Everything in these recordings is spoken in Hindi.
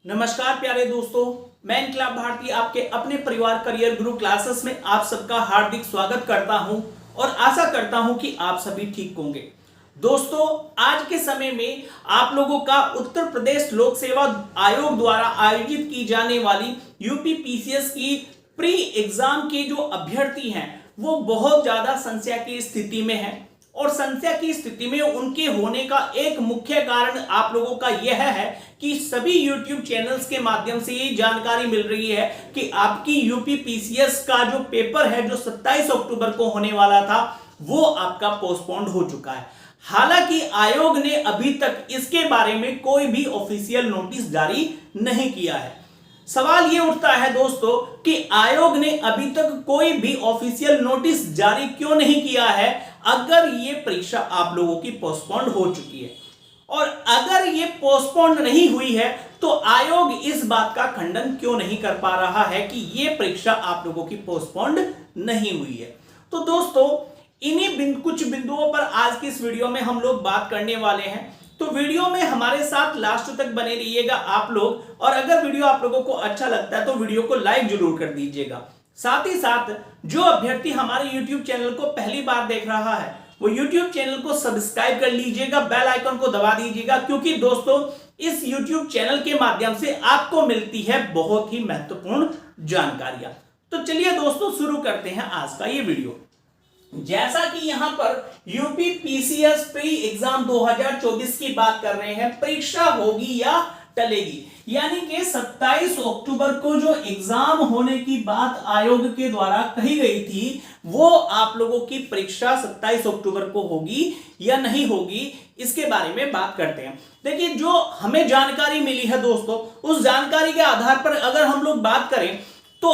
नमस्कार प्यारे दोस्तों, मैं इनकलाब भारती आपके अपने परिवार करियर गुरु क्लासेस में आप सबका हार्दिक स्वागत करता हूं और आशा करता हूं कि आप सभी ठीक होंगे। दोस्तों, आज के समय में आप लोगों का उत्तर प्रदेश लोक सेवा आयोग द्वारा आयोजित की जाने वाली यूपी पीसीएस की प्री एग्जाम के जो अभ्यर्थी हैं वो बहुत ज्यादा संशय की स्थिति में है और संशय की स्थिति में उनके होने का एक मुख्य कारण आप लोगों का यह है कि सभी YouTube चैनल्स के माध्यम से ये जानकारी मिल रही है कि आपकी यूपी पीसीएस का जो पेपर है जो 27 अक्टूबर को होने वाला था वो आपका पोस्टपोन्ड हो चुका है। हालांकि आयोग ने अभी तक इसके बारे में कोई भी ऑफिशियल नोटिस जारी नहीं किया है। सवाल ये उठता है दोस्तों कि आयोग ने अभी तक कोई भी ऑफिशियल नोटिस जारी क्यों नहीं किया है अगर ये परीक्षा आप लोगों की पोस्टपोन्ड हो चुकी है, और अगर ये पोस्टपोन्ड नहीं हुई है तो आयोग इस बात का खंडन क्यों नहीं कर पा रहा है कि ये परीक्षा आप लोगों की पोस्टपोन्ड नहीं हुई है। तो दोस्तों, इन्हीं कुछ बिंदुओं पर आज की इस वीडियो में हम लोग बात करने वाले हैं, तो वीडियो में हमारे साथ लास्ट तक बने रहिएगा आप लोग। और अगर वीडियो आप लोगों को अच्छा लगता है तो वीडियो को लाइक जरूर कर दीजिएगा। साथ ही साथ जो अभ्यर्थी हमारे YouTube चैनल को पहली बार देख रहा है वो YouTube चैनल को सब्सक्राइब कर लीजिएगा, बेल आइकन को दबा दीजिएगा, क्योंकि दोस्तों इस YouTube चैनल के माध्यम से आपको मिलती है बहुत ही महत्वपूर्ण जानकारियां। तो चलिए दोस्तों, शुरू करते हैं आज का ये वीडियो। जैसा कि यहां पर यूपी पीसीएस प्री एग्जाम 2024 की बात कर रहे हैं, परीक्षा होगी या टलेगी, यानी कि 27 अक्टूबर को जो एग्जाम होने की बात आयोग के द्वारा कही गई थी वो आप लोगों की परीक्षा 27 अक्टूबर को होगी या नहीं होगी, इसके बारे में बात करते हैं। देखिए, जो हमें जानकारी मिली है दोस्तों, उस जानकारी के आधार पर अगर हम लोग बात करें तो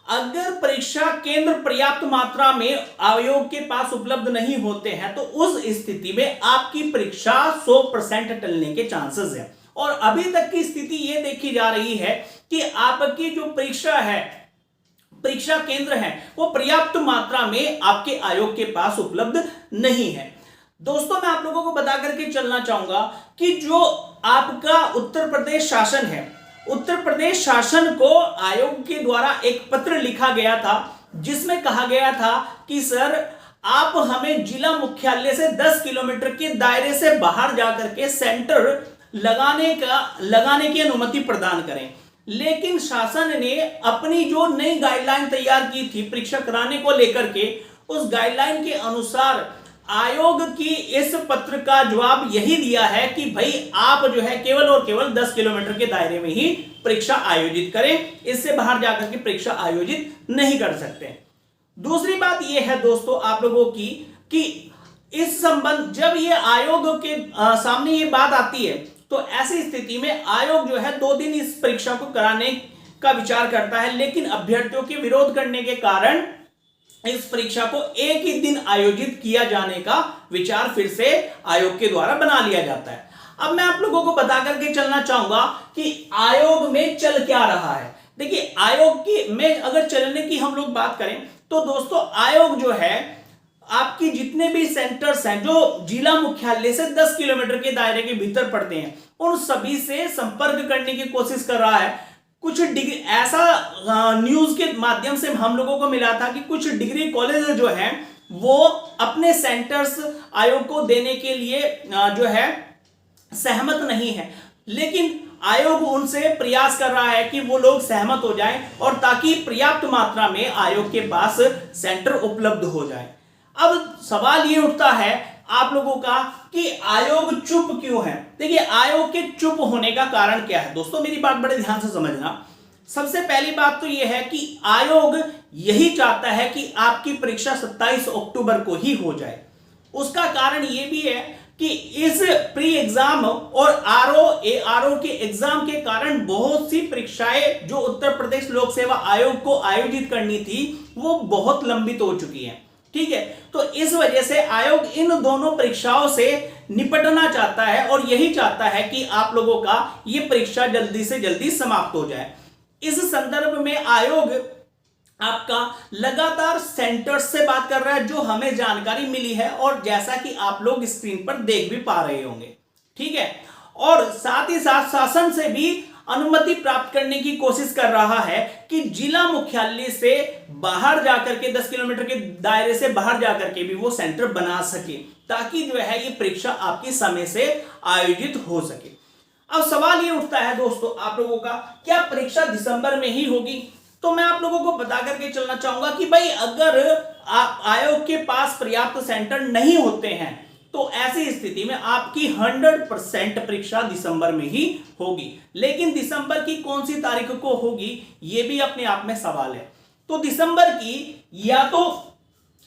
अगर परीक्षा केंद्र पर्याप्त मात्रा में आयोग के पास उपलब्ध नहीं होते हैं तो उस स्थिति में आपकी परीक्षा 100% टलने के चांसेस हैं। और अभी तक की स्थिति यह देखी जा रही है कि आपकी जो परीक्षा है, परीक्षा केंद्र है, वो पर्याप्त मात्रा में आपके आयोग के पास उपलब्ध नहीं है। दोस्तों, मैं आप लोगों को बता करके चलना चाहूंगा कि जो आपका उत्तर प्रदेश शासन है, उत्तर प्रदेश शासन को आयोग के द्वारा एक पत्र लिखा गया था जिसमें कहा गया था कि सर आप हमें जिला मुख्यालय से 10 किलोमीटर के दायरे से बाहर जाकर के सेंटर लगाने की अनुमति प्रदान करें। लेकिन शासन ने अपनी जो नई गाइडलाइन तैयार की थी परीक्षा कराने को लेकर के, उस गाइडलाइन के अनुसार आयोग की इस पत्र का जवाब यही दिया है कि भाई आप जो है केवल और केवल 10 किलोमीटर के दायरे में ही परीक्षा आयोजित करें, इससे बाहर जाकर के परीक्षा आयोजित नहीं कर सकते। दूसरी बात यह है दोस्तों आप लोगों की कि इस संबंध जब ये आयोग के सामने ये बात आती है तो ऐसी स्थिति में आयोग जो है 2 दिन इस परीक्षा को कराने का विचार करता है, लेकिन अभ्यर्थियों के विरोध करने के कारण इस परीक्षा को एक ही दिन आयोजित किया जाने का विचार फिर से आयोग के द्वारा बना लिया जाता है। अब मैं आप लोगों को बता करके चलना चाहूंगा कि आयोग में चल क्या रहा है। देखिए, आयोग की में अगर चलने की हम लोग बात करें तो दोस्तों आयोग जो है आपकी जितने भी सेंटर्स हैं जो जिला मुख्यालय से 10 किलोमीटर के दायरे के भीतर पड़ते हैं उन सभी से संपर्क करने की कोशिश कर रहा है। कुछ डिग्री ऐसा न्यूज के माध्यम से हम लोगों को मिला था कि कुछ डिग्री कॉलेज जो हैं वो अपने सेंटर्स आयोग को देने के लिए जो है सहमत नहीं है, लेकिन आयोग उनसे प्रयास कर रहा है कि वो लोग सहमत हो जाएं और ताकि पर्याप्त मात्रा में आयोग के पास सेंटर उपलब्ध हो जाए। अब सवाल ये उठता है आप लोगों का कि आयोग चुप क्यों है। देखिए, आयोग के चुप होने का कारण क्या है दोस्तों, मेरी बात बड़े ध्यान से समझना। सबसे पहली बात तो यह है कि आयोग यही चाहता है कि आपकी परीक्षा 27 अक्टूबर को ही हो जाए। उसका कारण यह भी है कि इस प्री एग्जाम और आरओ के एग्जाम के कारण बहुत सी परीक्षाएं जो उत्तर प्रदेश लोक सेवा आयोग को आयोजित करनी थी वो बहुत लंबित हो चुकी हैं। ठीक है, तो इस वजह से आयोग इन दोनों परीक्षाओं से निपटना चाहता है और यही चाहता है कि आप लोगों का ये परीक्षा जल्दी से जल्दी समाप्त हो जाए। इस संदर्भ में आयोग आपका लगातार सेंटर्स से बात कर रहा है जो हमें जानकारी मिली है और जैसा कि आप लोग स्क्रीन पर देख भी पा रहे होंगे। ठीक है, और साथ ही साथ शासन से भी अनुमति प्राप्त करने की कोशिश कर रहा है कि जिला मुख्यालय से बाहर जाकर के 10 किलोमीटर के दायरे से बाहर जाकर के भी वो सेंटर बना सके, ताकि जो है ये परीक्षा आपकी समय से आयोजित हो सके। अब सवाल ये उठता है दोस्तों आप लोगों का, क्या परीक्षा दिसंबर में ही होगी? तो मैं आप लोगों को बता करके चलना चाहूंगा कि भाई अगर आयोग के पास पर्याप्त सेंटर नहीं होते हैं तो ऐसी स्थिति में आपकी 100% परीक्षा दिसंबर में ही होगी। लेकिन दिसंबर की कौन सी तारीख को होगी ये भी अपने आप में सवाल है। तो दिसंबर की या तो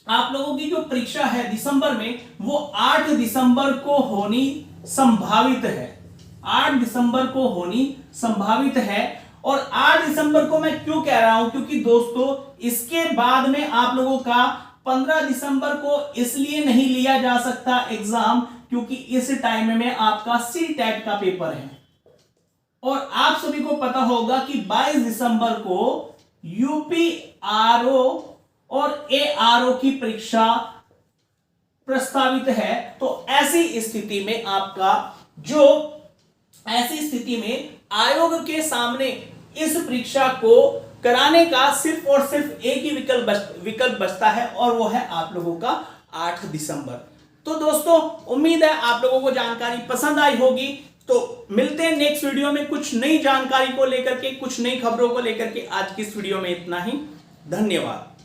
आप लोगों की जो परीक्षा है दिसंबर में वो 8 दिसंबर को होनी संभावित है, 8 दिसंबर को होनी संभावित है। और 8 दिसंबर को मैं क्यों कह रहा हूं, क्योंकि दोस्तों इसके बाद में आप लोगों का 15 दिसंबर को इसलिए नहीं लिया जा सकता एग्जाम क्योंकि इस टाइम में आपका सीटेट का पेपर है। और आप सभी को पता होगा कि 22 दिसंबर को यूपीआरओ और एआरओ की परीक्षा प्रस्तावित है। तो ऐसी स्थिति में आयोग के सामने इस परीक्षा को कराने का सिर्फ और सिर्फ एक ही विकल्प बचता है और वो है आप लोगों का 8 दिसंबर। तो दोस्तों उम्मीद है आप लोगों को जानकारी पसंद आई होगी। तो मिलते हैं नेक्स्ट वीडियो में कुछ नई जानकारी को लेकर के, कुछ नई खबरों को लेकर के। आज की इस वीडियो में इतना ही, धन्यवाद।